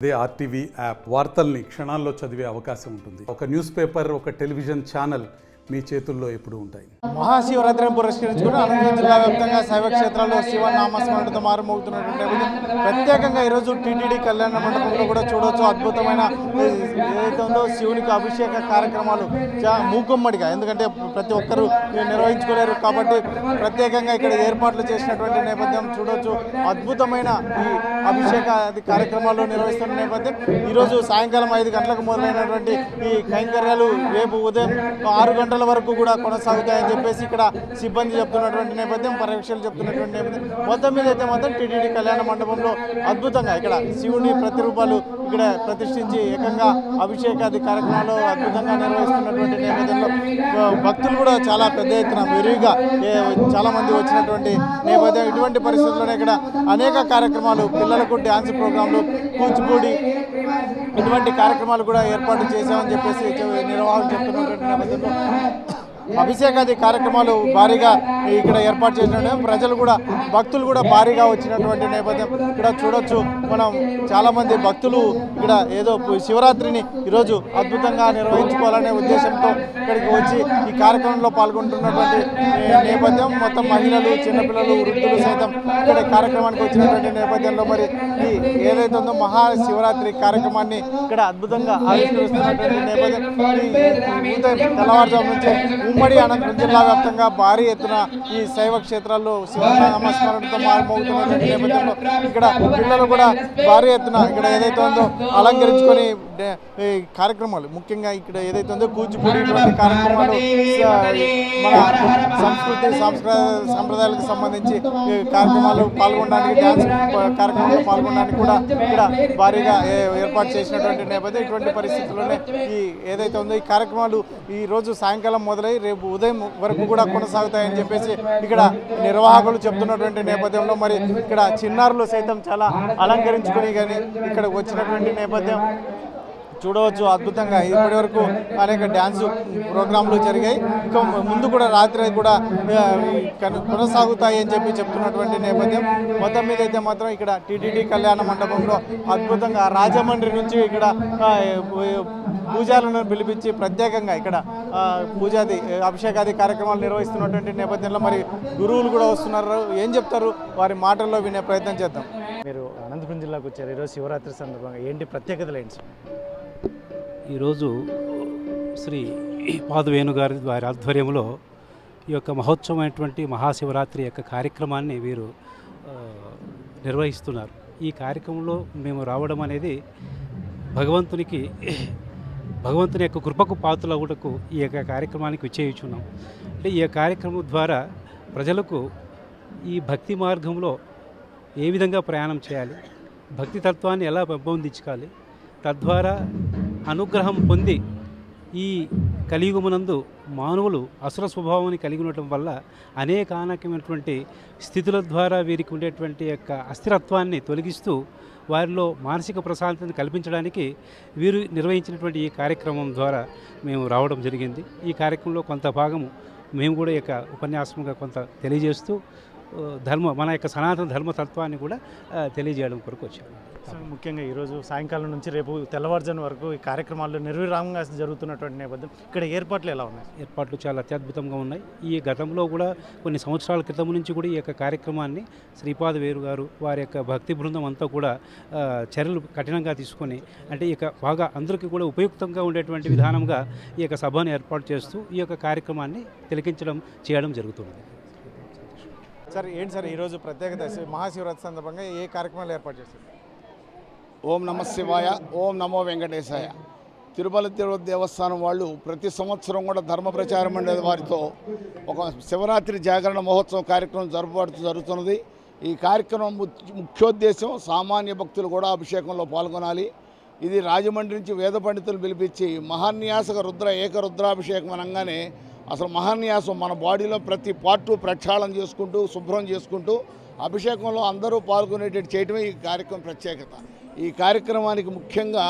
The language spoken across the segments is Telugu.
అదే ఆర్టీవీ యాప్ వార్తల్ని క్షణాల్లో చదివే అవకాశం ఉంటుంది. ఒక న్యూస్ పేపర్, ఒక టెలివిజన్ ఛానల్ మీ చేతుల్లో ఎప్పుడు ఉంటాయి. మహాశివరాత్రిని పురస్కరించుకుని అనంతపురం జిల్లా వ్యాప్తంగా శైవ క్షేత్రాల్లో శివనామస్మరణతో మారుమోగుతున్నటువంటి ప్రత్యేకంగా ఈరోజు టీటీడీ కళ్యాణ మండపంలో కూడా చూడవచ్చు. అద్భుతమైన ఏదైతే ఉందో శివునికి అభిషేక కార్యక్రమాలు మూకుమ్మడిగా, ఎందుకంటే ప్రతి ఒక్కరూ నిర్వహించుకోలేరు కాబట్టి ప్రత్యేకంగా ఇక్కడ ఏర్పాట్లు చేసినటువంటి నేపథ్యం చూడవచ్చు. అద్భుతమైన ఈ అభిషేక కార్యక్రమాలు నిర్వహిస్తున్న నేపథ్యం ఈరోజు సాయంకాలం 5 గంటలకు మొదలైనటువంటి ఈ కైంకర్యాలు రేపు ఉదయం 6 గంటల వరకు కూడా కొనసాగుతాయని చెప్పేసి ఇక్కడ సిబ్బంది చెప్తున్నటువంటి నేపథ్యం, పర్యవేక్షకులు చెప్తున్నటువంటి నేపథ్యం. మొత్తం మీద అయితే మాత్రం టీటీడీ కళ్యాణ మండపంలో అద్భుతంగా ఇక్కడ శివుని ప్రతిరూపాలు ఇక్కడ ప్రతిష్ఠించి ఏకంగా అభిషేకాది కార్యక్రమాలు అద్భుతంగా నిర్వహిస్తున్నటువంటి నేపథ్యంలో భక్తులు కూడా చాలా పెద్ద ఎత్తున విరివిగా చాలా మంది వచ్చినటువంటి నేపథ్యం. ఇటువంటి పరిస్థితుల్లోనే ఇక్కడ అనేక కార్యక్రమాలు, పిల్లలకు డ్యాన్స్ ప్రోగ్రాంలు, కూచిపూడి ఇటువంటి కార్యక్రమాలు కూడా ఏర్పాటు చేశామని చెప్పేసి నిర్వాహకులు చెప్తున్నటువంటి నేపథ్యంలో అభిషేకాది కార్యక్రమాలు భారీగా ఇక్కడ ఏర్పాటు చేసిన ప్రజలు కూడా, భక్తులు కూడా భారీగా వచ్చినటువంటి నేపథ్యం ఇక్కడ చూడొచ్చు. మనం చాలామంది భక్తులు ఇక్కడ ఏదో శివరాత్రిని ఈరోజు అద్భుతంగా నిర్వహించుకోవాలనే ఉద్దేశంతో ఇక్కడికి వచ్చి ఈ కార్యక్రమంలో పాల్గొంటున్నటువంటి నేపథ్యం. మొత్తం మహిళలు, చిన్నపిల్లలు, వృద్ధులు సైతం ఇక్కడ కార్యక్రమానికి వచ్చినటువంటి నేపథ్యంలో మరి ఈ ఏదైతే ఉందో మహాశివరాత్రి కార్యక్రమాన్ని ఇక్కడ అద్భుతంగా ఆవిష్కరిస్తున్నటువంటి నేపథ్యం. ఉదయం తెల్లవారుజాము నుంచి ఉమ్మడి అనంతపురం జిల్లా వ్యాప్తంగా భారీ ఎత్తున ఈ శైవ క్షేత్రాల్లో శివనామస్మరణతో మారుమోగుతున్నటువంటి నేపథ్యంలో ఇక్కడ పిల్లలు కూడా భారీ ఎత్తున ఇక్కడ ఏదైతే ఉందో అలంకరించుకొని కార్యక్రమాలు, ముఖ్యంగా ఇక్కడ ఏదైతే ఉందో కూచిపూడి ఇటువంటి కార్యక్రమాలు మన సంస్కృతి సంప్రదాయాలకు సంబంధించి కార్యక్రమాలు పాల్గొనడానికి, డ్యాన్స్ కార్యక్రమాల్లో పాల్గొనడానికి కూడా ఇక్కడ భారీగా ఏర్పాటు చేసినటువంటి నేపథ్యం. ఇటువంటి పరిస్థితుల్లోనే ఈ ఏదైతే ఉందో ఈ కార్యక్రమాలు ఈ రోజు సాయంకాలం మొదలై రేపు ఉదయం వరకు కూడా కొనసాగుతాయని చెప్పేసి ఇక్కడ నిర్వాహకులు చెప్తున్నటువంటి నేపథ్యంలో మరి ఇక్కడ చిన్నారులు సైతం చాలా అలంకరించుకుని కానీ ఇక్కడ వచ్చినటువంటి నేపథ్యం చూడవచ్చు. అద్భుతంగా ఇప్పటి వరకు అనేక డ్యాన్స్ ప్రోగ్రాంలు జరిగాయి, ఇంకా ముందు కూడా రాత్రి కూడా కొనసాగుతాయి అని చెప్పి చెప్తున్నటువంటి నేపథ్యం. మొత్తం మీద అయితే మాత్రం ఇక్కడ టీటీడీ కళ్యాణ మండపంలో అద్భుతంగా రాజమండ్రి నుంచి ఇక్కడ పూజారులను పిలిపించి ప్రత్యేకంగా ఇక్కడ పూజాది అభిషేకాది కార్యక్రమాలు నిర్వహిస్తున్నటువంటి నేపథ్యంలో మరి గురువులు కూడా వస్తున్నారు. ఏం చెప్తారు వారి మాటల్లో వినే ప్రయత్నం చేద్దాం. మీరు అనంతపురం జిల్లాకు వచ్చారు, ఈరోజు శివరాత్రి సందర్భంగా ఏంటి ప్రత్యేకతలు ఏంటి? ఈరోజు శ్రీ పాదవేణు గారి వారి ఆధ్వర్యంలో ఈ యొక్క మహోత్సవమైనటువంటి మహాశివరాత్రి యొక్క కార్యక్రమాన్ని వీరు నిర్వహిస్తున్నారు. ఈ కార్యక్రమంలో మేము రావడం అనేది భగవంతుని యొక్క కృపకు పాత్రలవుటకు ఈ యొక్క కార్యక్రమానికి విచ్చేయుచున్నాం. అంటే ఈ కార్యక్రమం ద్వారా ప్రజలకు ఈ భక్తి మార్గంలో ఏ విధంగా ప్రయాణం చేయాలి, భక్తి తత్వాన్ని ఎలా పెంపొందించాలి, తద్వారా అనుగ్రహం పొంది ఈ కలియుగమునందు మానవులు అసుర స్వభావాన్ని కలిగి ఉండటం వల్ల అనేకమైనటువంటి స్థితుల ద్వారా వీరికి ఉండేటువంటి యొక్క అస్థిరత్వాన్ని తొలగిస్తూ వారిలో మానసిక ప్రశాంతతను కల్పించడానికి వీరు నిర్వహించినటువంటి ఈ కార్యక్రమం ద్వారా మేము రావడం జరిగింది. ఈ కార్యక్రమంలో కొంత భాగము మేము కూడా ఈ యొక్క ఉపన్యాసంగా కొంత తెలియజేస్తూ మన యొక్క సనాతన ధర్మతత్వాన్ని కూడా తెలియజేయడం కొరకు వచ్చాము. ముఖ్యంగా ఈరోజు సాయంకాలం నుంచి రేపు తెల్లవారుజాము వరకు ఈ కార్యక్రమాలు నిర్విరామంగా జరుగుతున్నటువంటి నేపథ్యం ఇక్కడ ఏర్పాట్లు ఎలా ఉన్నాయి? ఏర్పాట్లు చాలా అత్యద్భుతంగా ఉన్నాయి. ఈ గతంలో కూడా కొన్ని సంవత్సరాల క్రితం నుంచి కూడా ఈ యొక్క కార్యక్రమాన్ని శ్రీపాద వేరు గారు వారి యొక్క భక్తి బృందం అంతా కూడా చర్యలు కఠినంగా తీసుకొని, అంటే ఇక బాగా అందరికీ కూడా ఉపయుక్తంగా ఉండేటువంటి విధానంగా ఈ యొక్క సభను ఏర్పాటు చేస్తూ ఈ యొక్క కార్యక్రమాన్ని చేయడం జరుగుతుంది. సార్ ఏంటి సార్ ఈరోజు ప్రత్యేకత మహాశివరాత్రి సందర్భంగా ఏ కార్యక్రమాలు ఏర్పాటు చేస్తారు? ఓం నమ శివాయ, ఓం నమో వెంకటేశాయ. తిరుమల దేవస్థానం వాళ్ళు ప్రతి సంవత్సరం కూడా ధర్మ ప్రచారం అనే వారితో ఒక శివరాత్రి జాగరణ మహోత్సవం కార్యక్రమం జరుగుతున్నది. ఈ కార్యక్రమం ముఖ్యోద్దేశం సామాన్య భక్తులు కూడా అభిషేకంలో పాల్గొనాలి. ఇది రాజమండ్రి నుంచి వేద పండితులు పిలిపించి మహాన్యాసక ఏకరుద్రాభిషేకం అనగానే అసలు మహాన్యాసం మన బాడీలో ప్రతి పార్టు ప్రక్షాళన చేసుకుంటూ శుభ్రం చేసుకుంటూ అభిషేకంలో అందరూ పాల్గొనేటట్టు చేయడమే ఈ కార్యక్రమం ప్రత్యేకత. ఈ కార్యక్రమానికి ముఖ్యంగా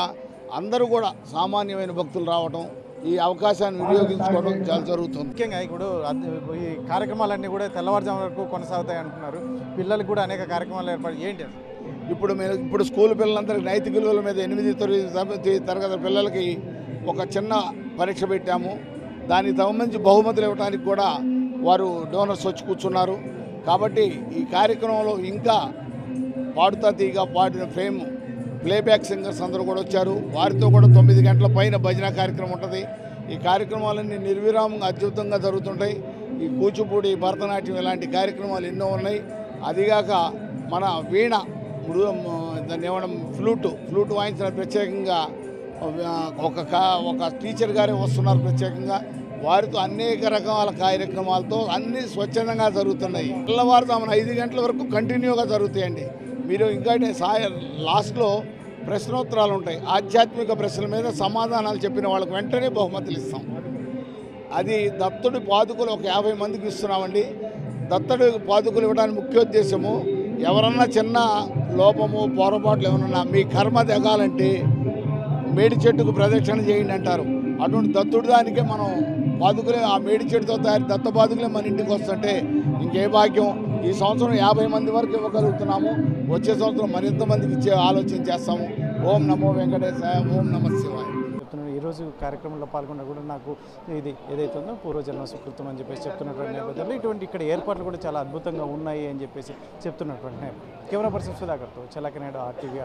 అందరూ కూడా సామాన్యమైన భక్తులు రావడం, ఈ అవకాశాన్ని వినియోగించుకోవడం చాలా జరుగుతుంది. ముఖ్యంగా ఇప్పుడు ఈ కార్యక్రమాలన్నీ కూడా తెల్లవారుజాము వరకు కొనసాగుతాయి అంటున్నారు. పిల్లలకు కూడా అనేక కార్యక్రమాలు ఏర్పాటు ఏంటి? ఇప్పుడు స్కూల్ పిల్లలందరికీ నైతిక విలువల మీద 8-9 తరగతి పిల్లలకి ఒక చిన్న పరీక్ష పెట్టాము. దానికి సంబంధించి బహుమతులు ఇవ్వడానికి కూడా వారు డోనర్స్ వచ్చి కూర్చున్నారు. కాబట్టి ఈ కార్యక్రమంలో ఇంకా పాడుతా తీగ పాడిన ప్లేబ్యాక్ సింగర్స్ అందరూ కూడా వచ్చారు. వారితో కూడా 9 గంటల పైన భజన కార్యక్రమం ఉంటుంది. ఈ కార్యక్రమాలన్నీ నిర్విరామంగా అద్భుతంగా జరుగుతుంటాయి. ఈ కూచిపూడి, భరతనాట్యం ఇలాంటి కార్యక్రమాలు ఎన్నో ఉన్నాయి. అదిగాక మన వీణ దాన్ని ఏమన్నా ఫ్లూట్ వాయించిన ప్రత్యేకంగా ఒక టీచర్ గారే వస్తున్నారు ప్రత్యేకంగా. వారితో అనేక రకాల కార్యక్రమాలతో అన్నీ స్వచ్ఛందంగా జరుగుతున్నాయి. తెల్లవారుజామున 5 గంటల వరకు కంటిన్యూగా జరుగుతాయండి. మీరు ఇంకా లాస్ట్లో ప్రశ్నోత్తరాలు ఉంటాయి. ఆధ్యాత్మిక ప్రశ్నల మీద సమాధానాలు చెప్పిన వాళ్ళకి వెంటనే బహుమతులు ఇస్తాం. అది దత్తుడి పాదుకలు ఒక 50 మందికి ఇస్తున్నామండి. దత్తుడి పాదుకలు ఇవ్వడానికి ముఖ్యోద్దేశము ఎవరన్నా చిన్న లోపము పొరపాట్లు ఏమన్నా మీ కర్మ దిగాలంటే మేడి చెట్టుకు ప్రదక్షిణ చేయండి అంటారు. అటువంటి దత్తుడి దానికే మనం పాదుకులే ఆ మేడి చెట్టుతో తయారు దత్త పాదుకులే మన ఇంటికి వస్తుంటే ఇంకే భాగ్యం. ఈ సంవత్సరం 50 మంది వరకు ఇవ్వగలుగుతున్నాము. వచ్చే సంవత్సరం మరింత మందికి ఇచ్చే ఆలోచన చేస్తాము. ఓం నమో వెంకటేశాయ, ఓం నమ శివాయ. ఈరోజు కార్యక్రమంలో పాల్గొన్న కూడా నాకు ఇది ఏదైతే ఉందో పూర్వజన్మ సుకృతం అని చెప్పేసి చెప్తున్నటువంటి నేపథ్యంలో ఇటువంటి ఇక్కడ ఏర్పాట్లు కూడా చాలా అద్భుతంగా ఉన్నాయి అని చెప్పేసి చెప్తున్నటువంటి నేపథ్యం. కెమెరా పర్సన్ సుధాకర్తో చలకనేడు RTV.